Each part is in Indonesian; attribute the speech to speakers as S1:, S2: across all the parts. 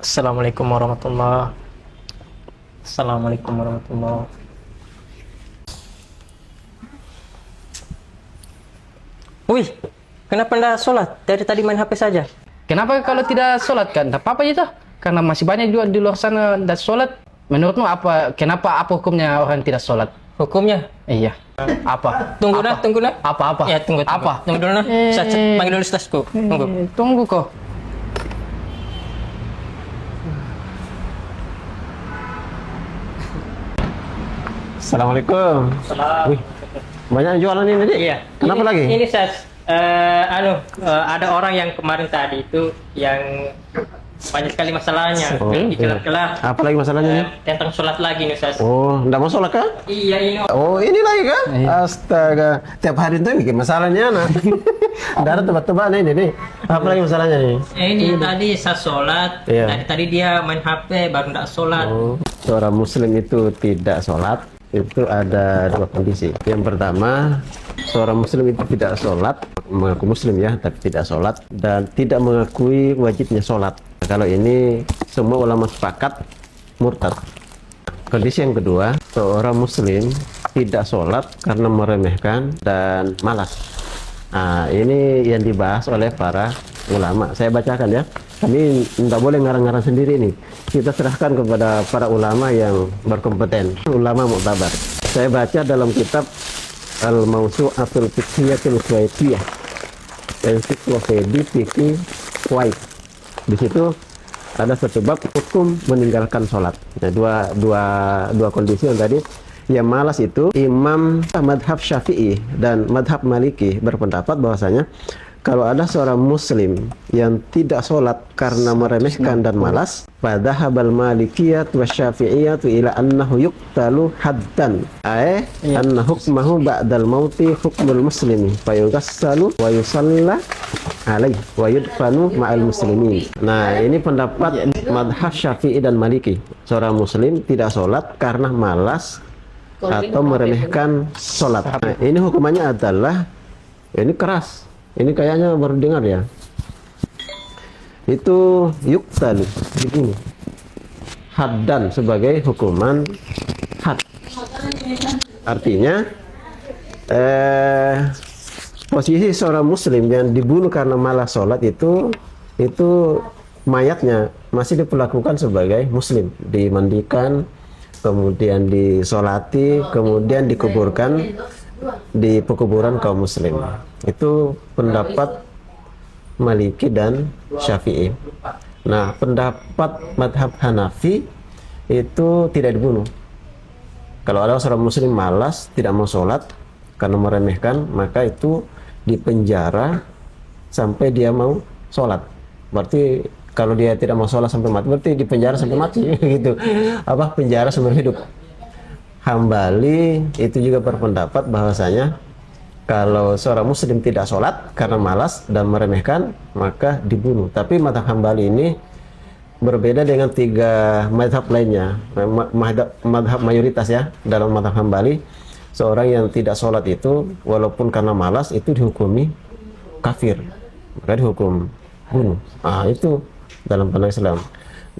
S1: Assalamualaikum warahmatullah. Assalamualaikum warahmatullah. Wih, kenapa ndak sholat? Dari tadi main HP saja.
S2: Kenapa kalau tidak sholat kan? Tak apa-apa itu. Karena masih banyak juga di luar sana tidak sholat. Menurutmu apa? Kenapa apa hukumnya orang tidak sholat?
S1: Hukumnya?
S2: Iya. Apa?
S1: Tunggu
S2: apa?
S1: nah, tunggu nah.
S2: Apa?
S1: Ya tunggu.
S2: Apa?
S1: Tunggu dulu nah. Saya panggil dulu stasku. Tunggu.
S2: Tunggu kok.
S3: Assalamualaikum.
S1: Salam.
S3: Wih, banyak jualan ini, Dik.
S1: Iya.
S3: Kenapa
S1: ini,
S3: lagi?
S1: Ini saya ada orang yang kemarin tadi itu yang banyak sekali masalahnya
S3: Oh,
S1: di kelab-kelab.
S3: Apa lagi masalahnya nih?
S1: Tentang sholat lagi nih Ustaz.
S3: Oh, enggak mau sholat kah?
S1: Iya ini.
S3: Oh, ini lagi kah?
S2: Iya.
S3: Astaga, tiap hari itu bikin masalahnya, anak. Enggak ada tebak-tebakan ini, nih. Apa lagi masalahnya nih?
S1: Ini tadi saya sholat,
S3: Iya.
S1: tadi dia main HP baru nggak sholat.
S3: Oh, seorang muslim itu tidak sholat, itu ada dua kondisi. Yang pertama, seorang muslim itu tidak sholat, mengaku muslim ya, tapi tidak sholat, dan tidak mengakui wajibnya sholat. Kalau ini semua ulama sepakat murtad. Kondisi yang kedua, seorang muslim tidak sholat karena meremehkan dan malas. Nah, ini yang dibahas oleh para ulama. Saya bacakan ya. Kami tidak boleh ngarang-ngarang sendiri nih. Kita serahkan kepada para ulama yang berkompeten, ulama muktabar. Saya baca dalam kitab Al-Mawsu'atul Fiqhiyatul Kuwaitiyah, Ensiklopedia Fikih Kuwait. Di situ ada satu bab hukum meninggalkan sholat. Nah, dua kondisi yang tadi. Yang malas itu Imam madhab Syafi'i dan madhab Maliki berpendapat bahwasanya kalau ada seorang muslim yang tidak sholat karena meremehkan dan malas, padahal malikiyat wa syafi'iyat ila annahu yuqtalu haddan anna hukmahu ba'dal mauti hukmul muslimi fayughassalu wa yusalla alaih wa yudfanu ma'al muslimin. Nah, ini pendapat madhab Syafi'i dan Maliki. Seorang muslim tidak sholat karena malas atau meremehkan sholat. Nah, ini hukumannya adalah, ini keras. Ini kayaknya baru dengar ya. Itu yuqtal, begini. Haddan sebagai hukuman had. Artinya posisi seorang muslim yang dibunuh karena malas sholat itu mayatnya masih diperlakukan sebagai muslim, dimandikan, kemudian disolati, kemudian dikuburkan di pekuburan kaum muslim. Itu pendapat Maliki dan Syafi'i. Nah, pendapat madhab Hanafi itu tidak dibunuh. Kalau ada seorang muslim malas, tidak mau sholat karena meremehkan, maka itu dipenjara sampai dia mau sholat. Berarti kalau dia tidak mau sholat sampai mati, berarti dipenjara sampai mati gitu. Apa, penjara seumur hidup. Hambali itu juga berpendapat bahwasanya kalau seorang muslim tidak sholat karena malas dan meremehkan, maka dibunuh. Tapi mazhab Hambali ini berbeda dengan tiga mazhab lainnya. Mazhab mayoritas ya, dalam mazhab Hambali, seorang yang tidak sholat itu walaupun karena malas itu dihukumi kafir, maka dihukum bunuh. Ah, itu dalam pandangan Islam.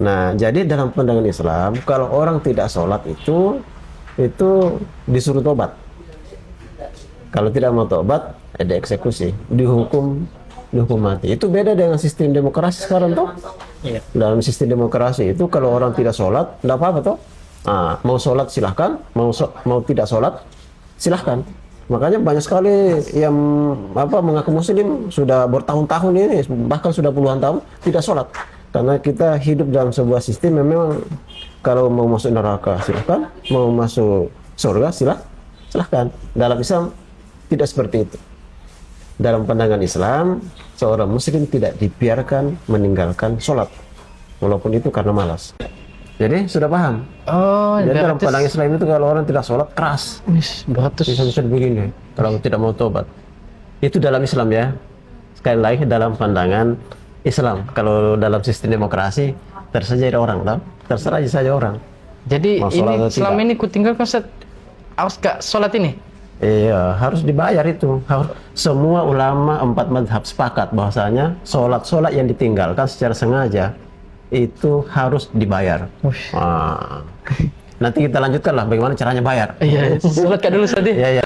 S3: Nah, jadi dalam pandangan Islam, kalau orang tidak sholat itu disuruh tobat. Kalau tidak mau tobat, ada eksekusi, dihukum mati. Itu beda dengan sistem demokrasi sekarang toh.
S1: Iya.
S3: Dalam sistem demokrasi itu kalau orang tidak sholat, tidak apa-apa toh. Nah, mau sholat silahkan, mau tidak sholat silahkan. Makanya banyak sekali yang mengaku muslim sudah bertahun-tahun ini, bahkan sudah puluhan tahun tidak sholat. Karena kita hidup dalam sebuah sistem yang memang kalau mau masuk neraka silahkan, mau masuk surga silahkan. Dalam Islam tidak seperti itu. Dalam pandangan Islam, seorang muslim tidak dibiarkan meninggalkan sholat, walaupun itu karena malas. Jadi sudah paham?
S2: Oh,
S3: jadi dalam pandangan Islam itu kalau orang tidak sholat keras, bisa begini. Kalau tidak mau tobat, itu dalam Islam ya. Sekali lagi dalam pandangan Islam. Kalau dalam sistem demokrasi terserah orang, tau? Terserah saja orang.
S2: Jadi ini selama ini kutinggalkan harus gak sholat ini?
S3: Iya, harus dibayar itu. Semua ulama 4 mazhab sepakat bahwasanya sholat yang ditinggalkan secara sengaja itu harus dibayar.
S2: Ush.
S3: Nanti kita lanjutkan lah bagaimana caranya bayar.
S2: Iya, sholat dulu tadi.
S3: Ya, ya.